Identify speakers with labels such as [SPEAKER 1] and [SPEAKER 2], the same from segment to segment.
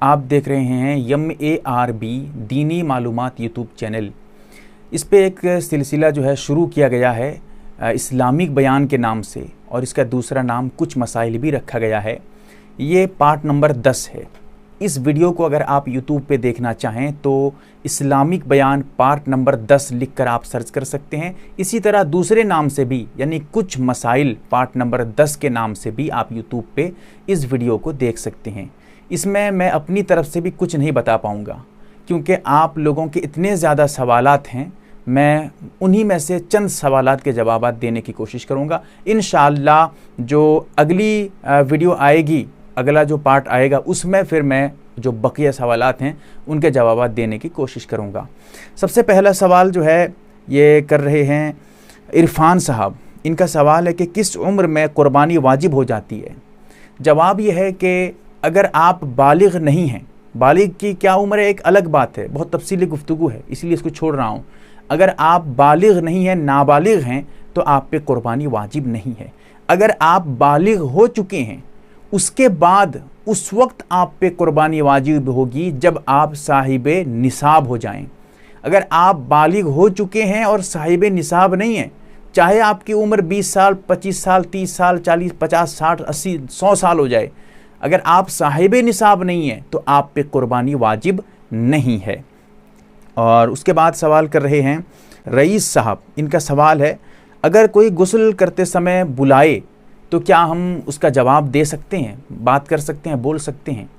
[SPEAKER 1] आप देख रहे हैं MARB दीनी मालूमात यूट्यूब चैनल। इस पे एक सिलसिला जो है शुरू किया गया है इस्लामिक बयान के नाम से, और इसका दूसरा नाम कुछ मसाइल भी रखा गया है। ये पार्ट नंबर 10 है। इस वीडियो को अगर आप यूट्यूब पे देखना चाहें तो इस्लामिक बयान पार्ट नंबर 10 लिखकर आप सर्च कर सकते हैं। इसी तरह दूसरे नाम से भी, यानी कुछ मसाइल पार्ट नंबर 10 के नाम से भी आप यूट्यूब पे इस वीडियो को देख सकते हैं। इसमें मैं अपनी तरफ से भी कुछ नहीं बता पाऊँगा, क्योंकि आप लोगों के इतने ज़्यादा सवालात हैं। मैं उन्हीं में से चंद सवालात के जवाब देने की कोशिश करूँगा। इंशाअल्लाह जो अगली वीडियो आएगी, अगला जो पार्ट आएगा, उसमें फिर मैं जो बकिया सवालात हैं उनके जवाब देने की कोशिश करूँगा। सबसे पहला सवाल जो है ये कर रहे हैं इरफान साहब। इनका सवाल है कि किस उम्र में कुर्बानी वाजिब हो जाती है। जवाब ये है कि अगर आप बालिग नहीं हैं, बालिग की क्या उम्र है एक अलग बात है, बहुत तफसीली गुफ्तगू है, इसलिए इसको छोड़ रहा हूँ। अगर आप बालिग नहीं हैं, नाबालिग हैं, तो आप पे कुर्बानी वाजिब नहीं है। अगर आप बालिग हो चुके हैं, उसके बाद उस वक्त आप पे कुर्बानी वाजिब होगी जब आप साहिबे निसाब हो जाएं। अगर आप बालिग हो चुके हैं और साहिबे निसाब नहीं हैं, चाहे आपकी उम्र 20 साल, 25 साल, 30 साल, 40, 50, 60, 80, 100 साल हो जाए, अगर आप साहिबे निसाब नहीं हैं तो आप पे कुर्बानी वाजिब नहीं है। और उसके बाद सवाल कर रहे हैं रईस साहब। इनका सवाल है अगर कोई गुस्ल करते समय बुलाए तो क्या हम उसका जवाब दे सकते हैं, बात कर सकते हैं, बोल सकते हैं।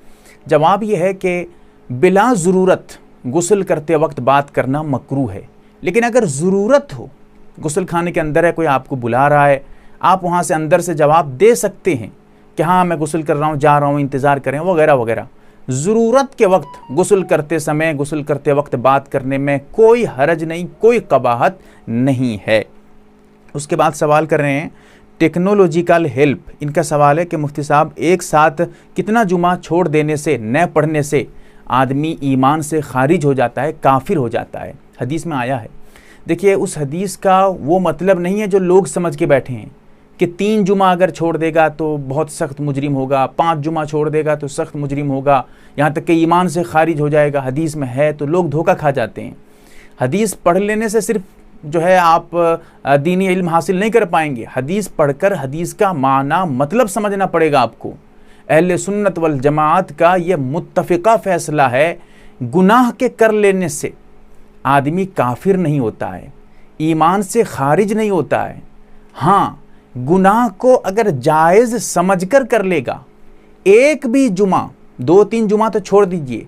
[SPEAKER 1] जवाब यह है कि बिला ज़रूरत गुस्ल करते वक्त बात करना मकरूह है। लेकिन अगर ज़रूरत हो, गुस्ल खाने के अंदर है, कोई आपको बुला रहा है, आप वहाँ से अंदर से जवाब दे सकते हैं कि हाँ मैं गुस्ल कर रहा हूँ, जा रहा हूँ, इंतज़ार करें, वगैरह वगैरह। ज़रूरत के वक्त गुस्ल करते समय, गुस्ल करते वक्त बात करने में कोई हरज नहीं, कोई कबाहत नहीं है। उसके बाद सवाल कर रहे हैं टेक्नोलॉजिकल हेल्प। इनका सवाल है कि मुफ्ती साहब एक साथ कितना जुमा छोड़ देने से, न पढ़ने से आदमी ईमान से खारिज हो जाता है, काफिर हो जाता है। हदीस में आया है। देखिए उस हदीस का वो मतलब नहीं है जो लोग समझ के बैठे हैं कि 3 जुमा अगर छोड़ देगा तो बहुत सख्त मुजरिम होगा, 5 जुमा छोड़ देगा तो सख्त मुजरिम होगा, यहाँ तक कि ईमान से खारिज हो जाएगा। हदीस में है तो लोग धोखा खा जाते हैं। हदीस पढ़ लेने से सिर्फ जो है आप दीनी इल्म हासिल नहीं कर पाएंगे। हदीस पढ़कर हदीस का माना मतलब समझना पड़ेगा आपको। अहले सुन्नत वल जमात का ये मुत्तफ़िक़ा फ़ैसला है, गुनाह के कर लेने से आदमी काफिर नहीं होता है, ईमान से खारिज नहीं होता है। हाँ, गुनाह को अगर जायज़ समझकर कर लेगा, एक भी जुमा, 2-3 जुमा तो छोड़ दीजिए,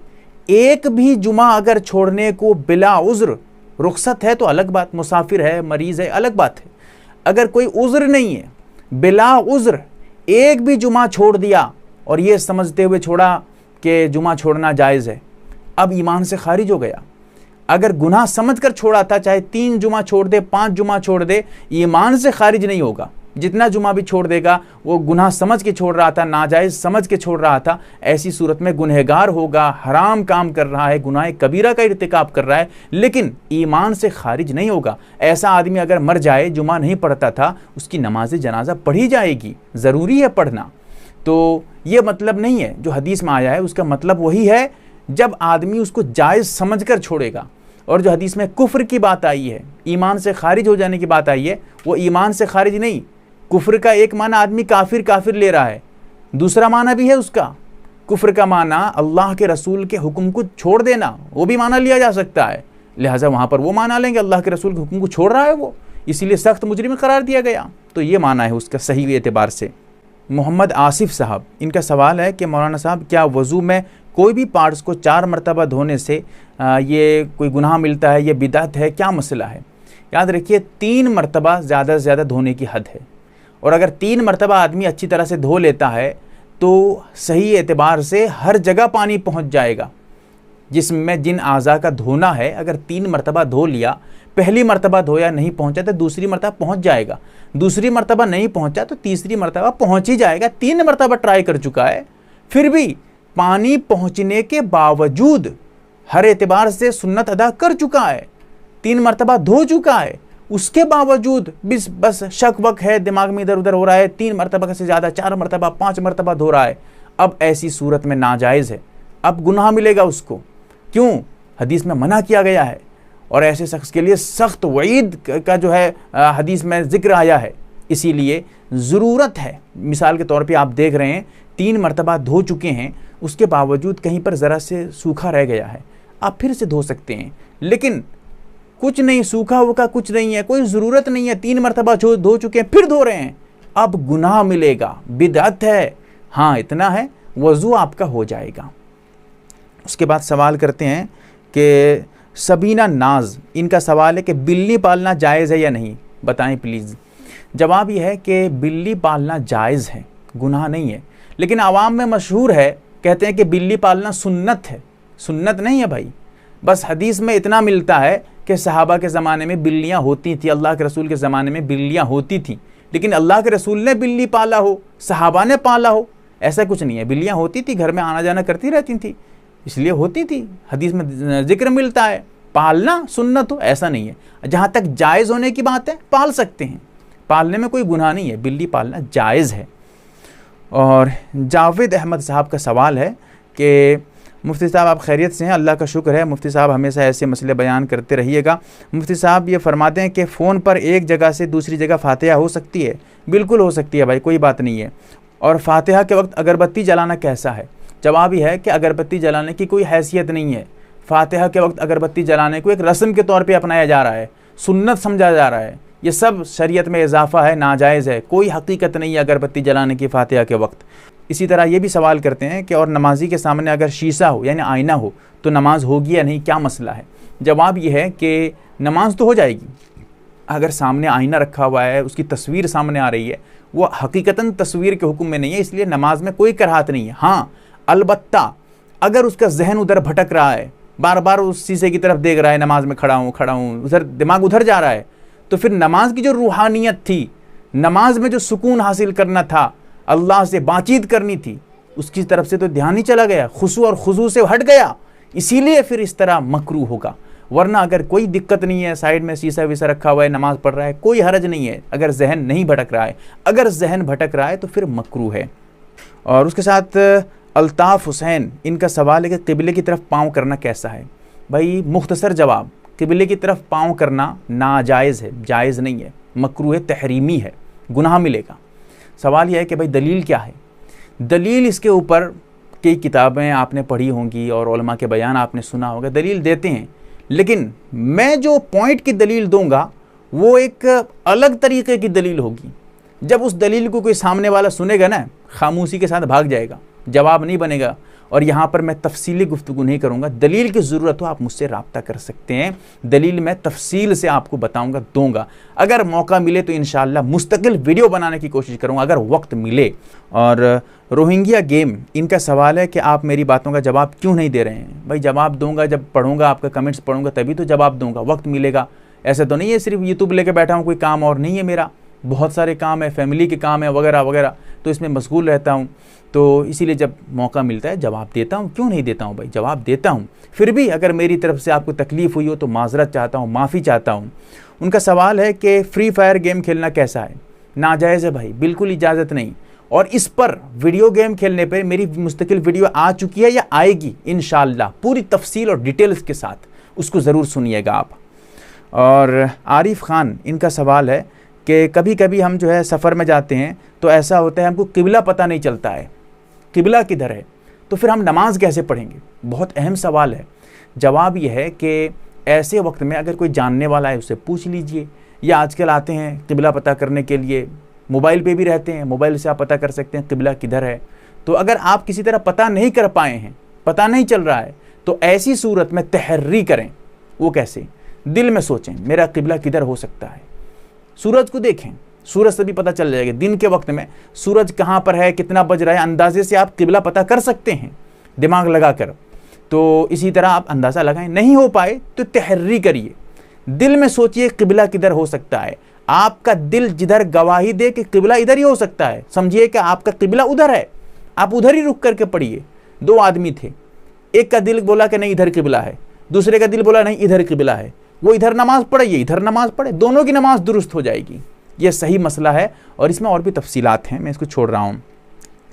[SPEAKER 1] एक भी जुमा अगर छोड़ने को बिला उज़्र, रुखसत है तो अलग बात, मुसाफिर है, मरीज़ है, अलग बात है। अगर कोई उज़्र नहीं है, बिला उज़्र एक भी जुमा छोड़ दिया और ये समझते हुए छोड़ा कि जुमा छोड़ना जायज़ है, अब ईमान से खारिज हो गया। अगर गुनाह समझ कर छोड़ा था, चाहे 3 जुमा छोड़ दे, 5 जुमा छोड़ दे, ईमान से खारिज नहीं होगा। जितना जुमा भी छोड़ देगा वो गुनाह समझ के छोड़ रहा था, नाजायज़ समझ के छोड़ रहा था, ऐसी सूरत में गुनहगार होगा, हराम काम कर रहा है, गुनाह कबीरा का इर्तिकाब कर रहा है, लेकिन ईमान से खारिज नहीं होगा। ऐसा आदमी अगर मर जाए, जुमा नहीं पढ़ता था, उसकी नमाज जनाजा पढ़ी जाएगी, ज़रूरी है पढ़ना। तो ये मतलब नहीं है जो हदीस में आया है, उसका मतलब वही है जब आदमी उसको जायज़ समझ कर छोड़ेगा। और जो हदीस में कुफ्र की बात आई है, ईमान से खारिज हो जाने की बात आई है, वो ईमान से खारिज नहीं। कुफ्र का एक माना आदमी काफिर काफिर ले रहा है, दूसरा माना भी है उसका। कुफ्र का माना अल्लाह के रसूल के हुक्म को छोड़ देना, वो भी माना लिया जा सकता है। लिहाजा वहाँ पर वो माना लेंगे अल्लाह के रसूल के हुक्म को छोड़ रहा है वो, इसीलिए सख्त मुजरिम करार दिया गया। तो ये माना है उसका सही एतबार से। मोहम्मद आसिफ साहब। इनका सवाल है कि मौलाना साहब क्या वज़ू में कोई भी पार्ट्स को 4 मरतबा धोने से ये कोई गुनाह मिलता है, ये बिदअत है, क्या मसला है? याद रखिए 3 मरतबा ज़्यादा से ज़्यादा धोने की हद है, और अगर 3 मरतबा आदमी अच्छी तरह से धो लेता है तो सही एतबार से हर जगह पानी पहुंच जाएगा। जिसमें जिन आज़ा का धोना है, अगर 3 मरतबा धो लिया, पहली मरतबा धोया नहीं पहुंचा तो दूसरी मरतबा पहुंच जाएगा, दूसरी मरतबा नहीं पहुंचा तो तीसरी मरतबा पहुंच ही जाएगा। 3 मरतबा ट्राई कर चुका है, फिर भी पानी पहुंचने के बावजूद हर एतबार से सुन्नत अदा कर चुका है, 3 मरतबा धो चुका है, उसके बावजूद बस शक वक है, दिमाग में इधर उधर हो रहा है, 3 मरतबा से ज़्यादा, 4 मरतबा, 5 मरतबा धो रहा है, अब ऐसी सूरत में नाजायज़ है, अब गुनाह मिलेगा उसको। क्यों? हदीस में मना किया गया है और ऐसे शख्स के लिए सख्त वईद का जो है हदीस में जिक्र आया है। इसीलिए ज़रूरत है, मिसाल के तौर पे आप देख रहे हैं 3 मरतबा धो चुके हैं, उसके बावजूद कहीं पर ज़रा से सूखा रह गया है, आप फिर से धो सकते हैं। लेकिन कुछ नहीं, सूखा वूखा कुछ नहीं है, कोई ज़रूरत नहीं है, 3 मरतबा धो चुके हैं फिर धो रहे हैं, अब गुनाह मिलेगा, बिदअत है। हाँ, इतना है, वज़ू आपका हो जाएगा। उसके बाद सवाल करते हैं कि सबीना नाज, इनका सवाल है कि बिल्ली पालना जायज़ है या नहीं, बताएं प्लीज़। जवाब यह है कि बिल्ली पालना जायज़ है, गुनाह नहीं है। लेकिन आवाम में मशहूर है, कहते हैं कि बिल्ली पालना सुन्नत है। सुन्नत नहीं है भाई, बस हदीस में इतना मिलता है कि सहाबा के ज़माने में बिल्लियाँ होती थी, अल्लाह के रसूल के ज़माने में बिल्लियाँ होती थी, लेकिन अल्लाह के रसूल ने बिल्ली पाला हो, सहाबा ने पाला हो, ऐसा कुछ नहीं है। बिल्लियाँ होती थी, घर में आना जाना करती रहती थी, इसलिए होती थी, हदीस में जिक्र मिलता है। पालना सुन्नत हो ऐसा नहीं है। जहाँ तक जायज़ होने की बात है, पाल सकते हैं, पालने में कोई गुनाह नहीं है, बिल्ली पालना जायज़ है। और जावेद अहमद साहब का सवाल है कि मुफ्ती साहब आप खैरियत से हैं? अल्लाह का शुक्र है। मुफ्ती साहब हमेशा ऐसे मसले बयान करते रहिएगा। मुफ्ती साहब ये फरमाते हैं कि फ़ोन पर एक जगह से दूसरी जगह फातिहा हो सकती है? बिल्कुल हो सकती है भाई, कोई बात नहीं है। और फातिहा के वक्त अगरबत्ती जलाना कैसा है? जवाब यह है कि अगरबत्ती जलाने की कोई हैसियत नहीं है। फातिहा के वक्त अगरबत्ती जलाने को एक रस्म के तौर पे अपनाया जा रहा है, सुन्नत समझा जा रहा है। ये सब शरीयत में इजाफा है, नाजायज़ है, कोई हकीकत नहीं है अगरबत्ती जलाने की फातिहा के वक्त। इसी तरह ये भी सवाल करते हैं कि और नमाजी के सामने अगर शीशा हो यानी आईना हो तो नमाज होगी या नहीं, क्या मसला है? जवाब यह है कि नमाज तो हो जाएगी। अगर सामने आईना रखा हुआ है, उसकी तस्वीर सामने आ रही है, वो हकीकतन तस्वीर के हुक्म में नहीं है, इसलिए नमाज में कोई कराहत नहीं है। हाँ, अलबत्ता अगर उसका जहन उधर भटक रहा है, बार बार उस शीशे की तरफ देख रहा है, नमाज में खड़ा हूँ, उधर दिमाग उधर जा रहा है, तो फिर नमाज की जो रूहानियत थी, नमाज में जो सुकून हासिल करना था, अल्लाह से बातचीत करनी थी, उसकी तरफ से तो ध्यान ही चला गया, खुशू और खुजू से हट गया। इसीलिए फिर इस तरह मकरूह होगा। वरना अगर कोई दिक्कत नहीं है, साइड में शीशा वीसा रखा हुआ है, नमाज पढ़ रहा है, कोई हरज नहीं है, अगर जहन नहीं भटक रहा है। अगर जहन भटक रहा है तो फिर मकरूह है। और उसके साथ अल्ताफ़ हुसैन, इनका सवाल है कि क़िबले की तरफ पाँव करना कैसा है? भाई मुख्तसर जवाब, क़िबले की तरफ पाँव करना नाजायज़ है, जायज़ नहीं है, मकरूह तहरीमी है, गुनाह मिलेगा। सवाल यह है कि भाई दलील क्या है? दलील इसके ऊपर कई किताबें आपने पढ़ी होंगी और उलमा के बयान आपने सुना होगा, दलील देते हैं, लेकिन मैं जो पॉइंट की दलील दूंगा वो एक अलग तरीके की दलील होगी। जब उस दलील को कोई सामने वाला सुनेगा ना, खामोशी के साथ भाग जाएगा, जवाब नहीं बनेगा। और यहाँ पर मैं तफसीली गुफ्तगू नहीं करूँगा। दलील की ज़रूरत हो आप मुझसे रब्ता कर सकते हैं, दलील मैं तफसील से आपको बताऊँगा, दूँगा। अगर मौका मिले तो इंशाअल्लाह मुस्तकिल वीडियो बनाने की कोशिश करूँगा, अगर वक्त मिले। और रोहिंग्या गेम, इनका सवाल है कि आप मेरी बातों का जवाब क्यों नहीं दे रहे हैं? भाई जवाब दूँगा, जब पढ़ूँगा, आपका कमेंट्स पढ़ूँगा तभी तो जवाब दूँगा, वक्त मिलेगा। ऐसा तो नहीं है सिर्फ यूट्यूब लेके बैठा हूँ, कोई काम और नहीं है मेरा, बहुत सारे काम है, फैमिली के काम है वगैरह वगैरह, तो इसमें मशगूल रहता हूँ। तो इसीलिए जब मौका मिलता है जवाब देता हूँ, क्यों नहीं देता हूँ भाई, जवाब देता हूँ। फिर भी अगर मेरी तरफ से आपको तकलीफ़ हुई हो तो माज़रत चाहता हूँ, माफ़ी चाहता हूँ। उनका सवाल है कि फ्री फायर गेम खेलना कैसा है? नाजायज़ है भाई, बिल्कुल इजाज़त नहीं। और इस पर वीडियो गेम खेलने पर मेरी मुस्तकिल वीडियो आ चुकी है या आएगी इंशाअल्लाह, पूरी तफसील और डिटेल्स के साथ, उसको ज़रूर सुनिएगा आप। और आरिफ खान, इनका सवाल है कि कभी कभी हम जो है सफ़र में जाते हैं तो ऐसा होता है हमको किबला पता नहीं चलता है, किबला किधर है, तो फिर हम नमाज कैसे पढ़ेंगे? बहुत अहम सवाल है। जवाब यह है कि ऐसे वक्त में अगर कोई जानने वाला है उससे पूछ लीजिए, या आजकल आते हैं किबला पता करने के लिए, मोबाइल पे भी रहते हैं, मोबाइल से आप पता कर सकते हैं किबला किधर है। तो अगर आप किसी तरह पता नहीं कर पाए हैं, पता नहीं चल रहा है, तो ऐसी सूरत में तहर्री करें। वो कैसे? दिल में सोचें मेरा किबला किधर हो सकता है, सूरज को देखें, सूरज से भी पता चल जाएगा। दिन के वक्त में सूरज कहाँ पर है, कितना बज रहा है, अंदाजे से आप किबला पता कर सकते हैं दिमाग लगाकर। तो इसी तरह आप अंदाज़ा लगाएं, नहीं हो पाए तो तहर्री करिए, दिल में सोचिए किबला किधर हो सकता है। आपका दिल जिधर गवाही दे कि किबला इधर ही हो सकता है, समझिए कि आपका किबला उधर है, आप उधर ही रुक करके पढ़िए। 2 आदमी थे, एक का दिल बोला कि नहीं इधर किबला है, दूसरे का दिल बोला नहीं इधर किबला है, वो इधर नमाज पढ़े, ये इधर नमाज पढ़े, दोनों की नमाज दुरुस्त हो जाएगी। ये सही मसला है और इसमें और भी तफसीलात हैं, मैं इसको छोड़ रहा हूँ।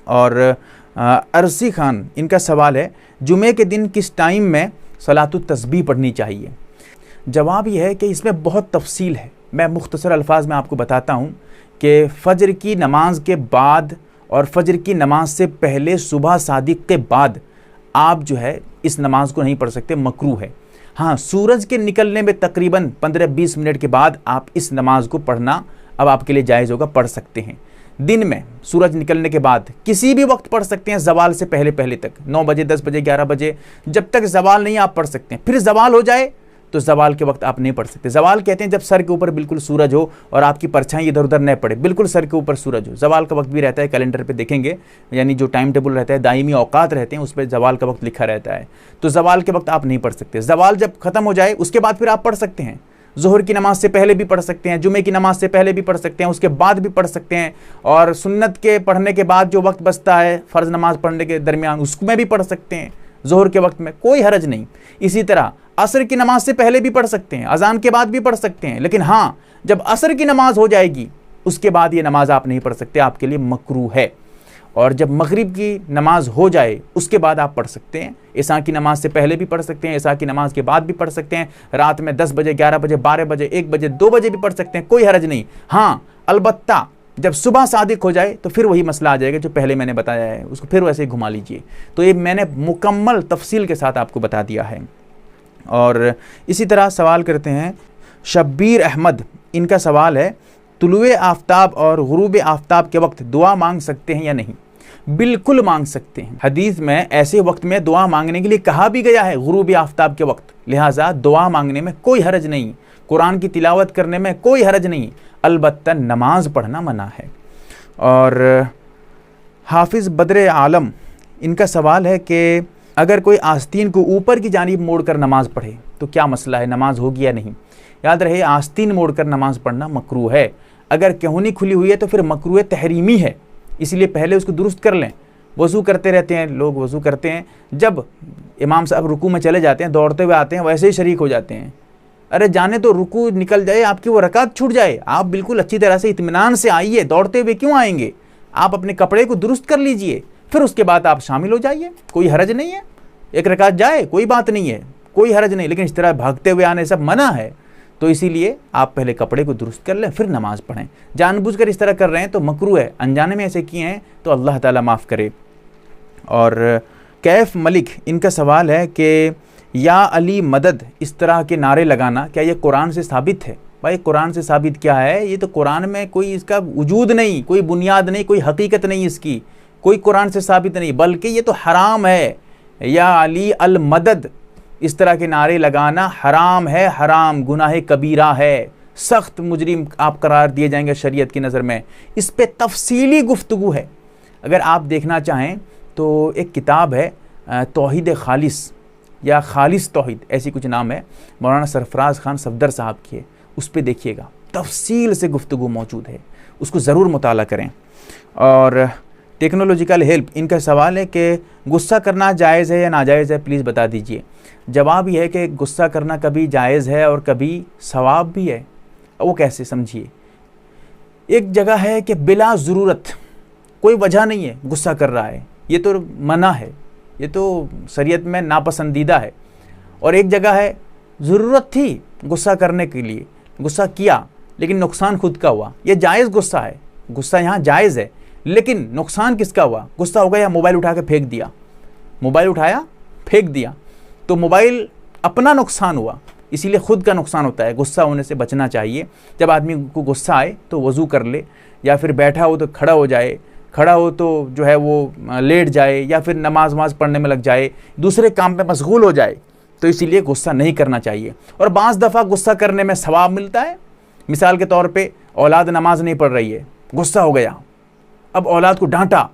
[SPEAKER 1] और अरसी खान, इनका सवाल है जुमे के दिन किस टाइम में सलातुत तस्बीह पढ़नी चाहिए। जवाब यह है कि इसमें बहुत तफसील है। मैं मुख्तसर अल्फाज में आपको बताता हूँ कि फ़जर की नमाज के बाद और फ़जर की नमाज से पहले सुबह सादिक के बाद आप जो है इस नमाज को नहीं पढ़ सकते, मकरूह है। हाँ, सूरज के निकलने में तकरीबन 15-20 मिनट के बाद आप इस नमाज को पढ़ना अब आपके लिए जायज़ होगा, पढ़ सकते हैं। दिन में सूरज निकलने के बाद किसी भी वक्त पढ़ सकते हैं, ज़वाल से पहले पहले तक, 9 बजे, 10 बजे, 11 बजे, जब तक ज़वाल नहीं आप पढ़ सकते हैं। फिर ज़वाल हो जाए तो ज़वाल के वक्त आप नहीं पढ़ सकते। ज़वाल कहते हैं जब सर के ऊपर बिल्कुल सूरज हो और आपकी परछाई इधर उधर न पड़े, बिल्कुल सर के ऊपर सूरज हो। ज़वाल का वक्त भी रहता है, कैलेंडर पे देखेंगे, यानी जो टाइम टेबल रहता है, दायमी औकात रहते हैं, उस पर ज़वाल का वक्त लिखा रहता है। तो ज़वाल के वक्त आप नहीं पढ़ सकते। ज़वाल जब ख़त्म हो जाए उसके बाद फिर आप पढ़ सकते हैं। ज़ोहर की नमाज से पहले भी पढ़ सकते हैं, जुमे की नमाज से पहले भी पढ़ सकते हैं, उसके बाद भी पढ़ सकते हैं, और सुन्नत के पढ़ने के बाद जो वक्त बचता है फ़र्ज़ नमाज पढ़ने के दरमियान उसमें भी पढ़ सकते हैं, ज़ोहर के वक्त में कोई हरज नहीं। इसी तरह असर की नमाज से पहले भी पढ़ सकते हैं, अज़ान के बाद भी पढ़ सकते हैं, लेकिन हाँ, जब असर की नमाज हो जाएगी उसके बाद ये नमाज आप नहीं पढ़ सकते, आपके लिए मकरूह है। और जब मगरिब की नमाज हो जाए उसके बाद आप पढ़ सकते हैं। इशा की नमाज से पहले भी पढ़ सकते हैं, इशा की नमाज के बाद भी पढ़ सकते हैं, रात में 10 बजे, 11 बजे, 12 बजे, 1 बजे, 2 बजे भी पढ़ सकते हैं, कोई हरज नहीं। हाँ, अलबत्ता जब सुबह सादिक हो जाए तो फिर वही मसला आ जाएगा जो पहले मैंने बताया है, उसको फिर वैसे ही घुमा लीजिए। तो ये मैंने मुकम्मल तफसील के साथ आपको बता दिया है। और इसी तरह सवाल करते हैं शब्बीर अहमद, इनका सवाल है तुलुए आफ्ताब और गुरूब आफ्ताब के वक्त दुआ मांग सकते हैं या नहीं। बिल्कुल मांग सकते हैं। हदीस में ऐसे वक्त में दुआ मांगने के लिए कहा भी गया है, गुरूब आफ्ताब के वक्त, लिहाजा दुआ मांगने में कोई हरज नहीं, कुरान की तिलावत करने में कोई हरज नहीं, अलबत्ता नमाज पढ़ना मना है। और हाफिज़ बद्र आलम, इनका सवाल है कि अगर कोई आस्तीन को ऊपर की जानिब मोड़कर नमाज पढ़े तो क्या मसला है, नमाज होगी या नहीं। याद रहे, आस्तीन मोड़कर नमाज पढ़ना मकरूह है। अगर कहुनी खुली हुई है तो फिर मकरूह तहरीमी है, इसलिए पहले उसको दुरुस्त कर लें। वज़ू करते रहते हैं लोग, वज़ू करते हैं, जब इमाम साहब रुकू में चले जाते हैं, दौड़ते हुए आते हैं, वैसे ही शरीक हो जाते हैं। अरे जाने तो रुकू निकल जाए, आपकी वो रकात छूट जाए, आप बिल्कुल अच्छी तरह से इत्मीनान से आइए, दौड़ते हुए क्यों आएंगे। आप अपने कपड़े को दुरुस्त कर लीजिए, फिर उसके बाद आप शामिल हो जाइए, कोई हरज नहीं है। एक रकात जाए कोई बात नहीं है, कोई हरज नहीं, लेकिन इस तरह भागते हुए आने सब मना है। तो इसीलिए आप पहले कपड़े को दुरुस्त कर लें फिर नमाज पढ़ें। जानबूझकर इस तरह कर रहे हैं तो मकरूह है, अनजाने में ऐसे किए हैं तो अल्लाह ताला माफ़ करे। और कैफ मलिक, इनका सवाल है कि या अली मदद, इस तरह के नारे लगाना क्या ये कुरान से साबित है। भाई कुरान से साबित क्या है, ये तो कुरान में कोई इसका वजूद नहीं, कोई बुनियाद नहीं, कोई हकीकत नहीं इसकी, कोई कुरान से साबित नहीं, बल्कि ये तो हराम है। या अली अल मदद, इस तरह के नारे लगाना हराम है, हराम गुनाह कबीरा है, सख्त मुजरिम आप करार दिए जाएंगे शरीयत की नज़र में। इस पे तफसीली गुफ्तगू है, अगर आप देखना चाहें तो एक किताब है तौहीद खालिस या खालिस तौहीद, ऐसी कुछ नाम है, मौलाना सरफराज खान सफदर साहब की है, उस पर देखिएगा तफसील से गुफ्तगू मौजूद है, उसको ज़रूर मुताला करें। और टेक्नोलॉजिकल हेल्प, इनका सवाल है कि गुस्सा करना जायज़ है या नाजायज़ है, प्लीज़ बता दीजिए। जवाब यह है कि गुस्सा करना कभी जायज़ है और कभी सवाब भी है। वो कैसे, समझिए। एक जगह है कि बिला ज़रूरत, कोई वजह नहीं है गुस्सा कर रहा है, ये तो मना है, ये तो शरीयत में नापसंदीदा है। और एक जगह है ज़रूरत थी गुस्सा करने के लिए, गुस्सा किया लेकिन नुकसान खुद का हुआ, ये जायज़ गुस्सा है, गुस्सा यहाँ जायज़ है, लेकिन नुकसान किसका हुआ। गुस्सा हो गया, मोबाइल उठा के फेंक दिया, मोबाइल उठाया फेंक दिया, तो मोबाइल अपना नुकसान हुआ, इसीलिए ख़ुद का नुकसान होता है। गुस्सा होने से बचना चाहिए। जब आदमी को गुस्सा आए तो वज़ू कर ले, या फिर बैठा हो तो खड़ा हो जाए, खड़ा हो तो जो है वो लेट जाए, या फिर नमाज वमाज पढ़ने में लग जाए, दूसरे काम पे मशगूल हो जाए। तो इसीलिए गुस्सा नहीं करना चाहिए। और बाज़ दफ़ा गुस्सा करने में सवाब मिलता है। मिसाल के तौर पे औलाद नमाज नहीं पढ़ रही है, गुस्सा हो गया, अब औलाद को डांटा,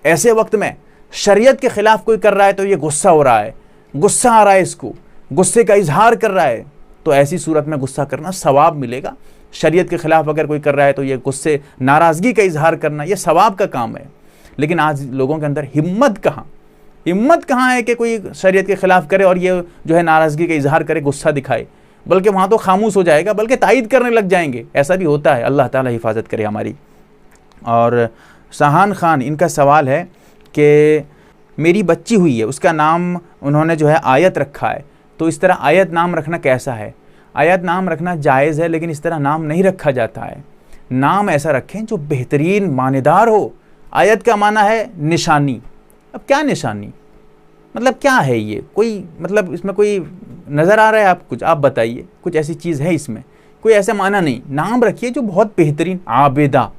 [SPEAKER 1] ऐसे वक्त में शरीयत के ख़िलाफ़ कोई कर रहा है तो ये गुस्सा हो रहा है, गुस्सा आ रहा है, इसको गुस्से का इजहार कर रहा है, तो ऐसी सूरत में गुस्सा करना सवाब मिलेगा। शरीयत के ख़िलाफ़ अगर कोई कर रहा है तो ये गुस्से नाराज़गी का इजहार करना ये सवाब का काम है। लेकिन आज लोगों के अंदर हिम्मत कहाँ है कि कोई शरीयत के ख़िलाफ़ करे और ये जो है नाराज़गी का इजहार करे, गुस्सा दिखाए, बल्कि वहाँ तो खामोश हो जाएगा, बल्कि तायद करने लग जाएंगे। ऐसा भी होता है, अल्लाह ताला हिफाजत करे हमारी। और सहान खान, इनका सवाल है कि मेरी बच्ची हुई है, उसका नाम उन्होंने जो है आयत रखा है, तो इस तरह आयत नाम रखना कैसा है? आयत नाम रखना जायज़ है, लेकिन इस तरह नाम नहीं रखा जाता है। नाम ऐसा रखें जो बेहतरीन मानेदार हो। आयत का माना है निशानी। अब क्या निशानी, मतलब क्या है ये? कोई मतलब इसमें कोई नज़र आ रहा है आप कुछ? आप बताइए, कुछ ऐसी चीज़ है इसमें? कोई ऐसा माना नहीं। नाम रखिए जो बहुत बेहतरीन। आबिदा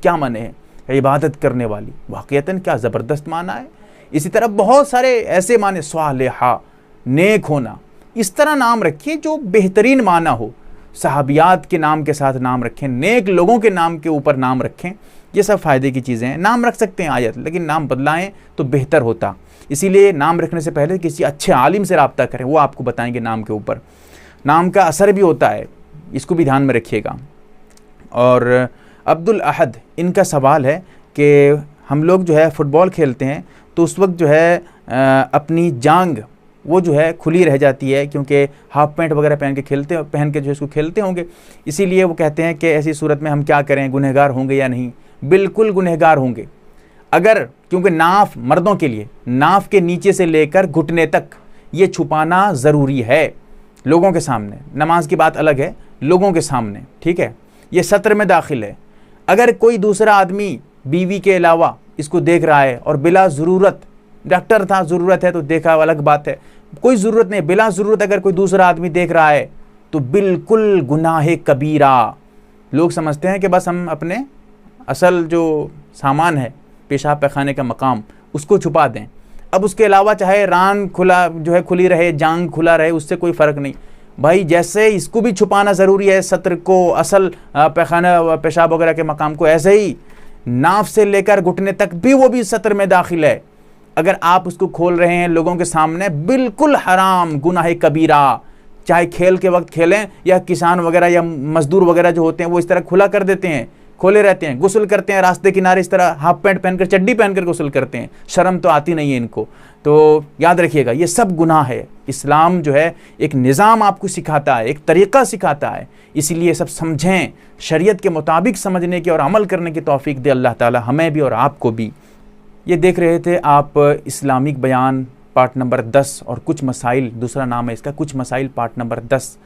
[SPEAKER 1] क्या माने है? इबादत करने वाली। वाक़ियतन क्या ज़बरदस्त माना है। इसी तरह बहुत सारे ऐसे माने, स्वालिहा, नेक होना। इस तरह नाम रखिए जो बेहतरीन माना हो। सहाबियात के नाम के साथ नाम रखें, नेक लोगों के नाम के ऊपर नाम रखें। ये सब फ़ायदे की चीज़ें हैं। नाम रख सकते हैं आयत, लेकिन नाम बदलाएं तो बेहतर होता। इसीलिए नाम रखने से पहले किसी अच्छे आलिम से रब्ता करें, वो आपको बताएंगे नाम के ऊपर। नाम का असर भी होता है, इसको भी ध्यान में रखिएगा। और अब्दुल अहद, इनका सवाल है कि हम लोग जो है फ़ुटबॉल खेलते हैं तो उस वक्त जो है अपनी जांग वो जो है खुली रह जाती है, क्योंकि हाफ पैंट वगैरह पहन के जो इसको खेलते होंगे। इसीलिए वो कहते हैं कि ऐसी सूरत में हम क्या करें, गुनहगार होंगे या नहीं? बिल्कुल गुनहगार होंगे। अगर, क्योंकि नाफ मर्दों के लिए नाफ के नीचे से लेकर घुटने तक ये छुपाना ज़रूरी है लोगों के सामने। नमाज की बात अलग है, लोगों के सामने, ठीक है, ये सत्र में दाखिल है। अगर कोई दूसरा आदमी बीवी के अलावा इसको देख रहा है और बिला ज़रूरत, डॉक्टर था, ज़रूरत है तो देखा, अलग बात है, कोई ज़रूरत नहीं, बिला ज़रूरत अगर कोई दूसरा आदमी देख रहा है तो बिल्कुल गुनाह कबीरा। लोग समझते हैं कि बस हम अपने असल जो सामान है, पेशाब पैखाने का मकाम, उसको छुपा दें। अब उसके अलावा चाहे रान खुला जो है खुली रहे, जांग खुला रहे, उससे कोई फ़र्क नहीं भाई। जैसे इसको भी छुपाना ज़रूरी है, सत्र को, असल पैखाना पेशाब वगैरह के मकाम को, ऐसे ही नाफ से लेकर घुटने तक भी वो भी सत्र में दाखिल है। अगर आप उसको खोल रहे हैं लोगों के सामने, बिल्कुल हराम, गुनाह कबीरा। चाहे खेल के वक्त खेलें या किसान वगैरह या मजदूर वगैरह जो होते हैं वो इस तरह खुला कर देते हैं, खोले रहते हैं, गुस्ल करते हैं रास्ते किनारे, इस तरह हाफ पैंट पहनकर, चड्डी पहनकर गुस्ल करते हैं। शर्म तो आती नहीं है इनको। तो याद रखिएगा, ये सब गुनाह है। इस्लाम जो है एक निज़ाम आपको सिखाता है, एक तरीक़ा सिखाता है। इसीलिए सब समझें, शरीयत के मुताबिक समझने की और अमल करने की तौफीक दे अल्लाह ताला हमें भी और आपको भी। ये देख रहे थे आप इस्लामिक बयान पार्ट नंबर 10 और कुछ मसाइल, दूसरा नाम है इसका, कुछ मसाइल पार्ट नंबर 10।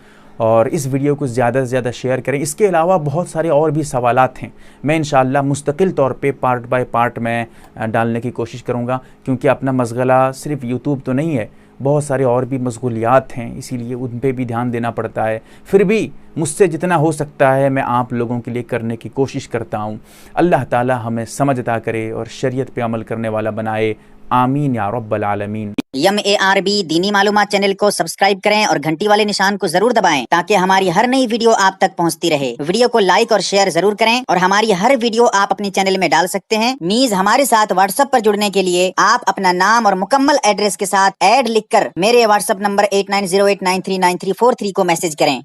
[SPEAKER 1] और इस वीडियो को ज़्यादा से ज़्यादा शेयर करें। इसके अलावा बहुत सारे और भी सवालात हैं, मैं इंशाअल्लाह मुस्तकिल तौर पे पार्ट बाय पार्ट में डालने की कोशिश करूँगा, क्योंकि अपना मशगला सिर्फ यूट्यूब तो नहीं है, बहुत सारे और भी मशगूलियात हैं, इसीलिए उन पे भी ध्यान देना पड़ता है। फिर भी मुझसे जितना हो सकता है मैं आप लोगों के लिए करने की कोशिश करता हूँ। अल्लाह ताला हमें समझ अता करे और शरीयत पे अमल करने वाला बनाए। आमीन या रब्बल आलमीन।
[SPEAKER 2] MARB दीनी मालूमात चैनल को सब्सक्राइब करें और घंटी वाले निशान को जरूर दबाएं, ताकि हमारी हर नई वीडियो आप तक पहुंचती रहे। वीडियो को लाइक और शेयर जरूर करें और हमारी हर वीडियो आप अपने चैनल में डाल सकते हैं। नीज हमारे साथ व्हाट्सएप पर जुड़ने के लिए आप अपना नाम और मुकम्मल एड्रेस के साथ ऐड लिखकर मेरे व्हाट्सएप नंबर 8908939343 को मैसेज करें।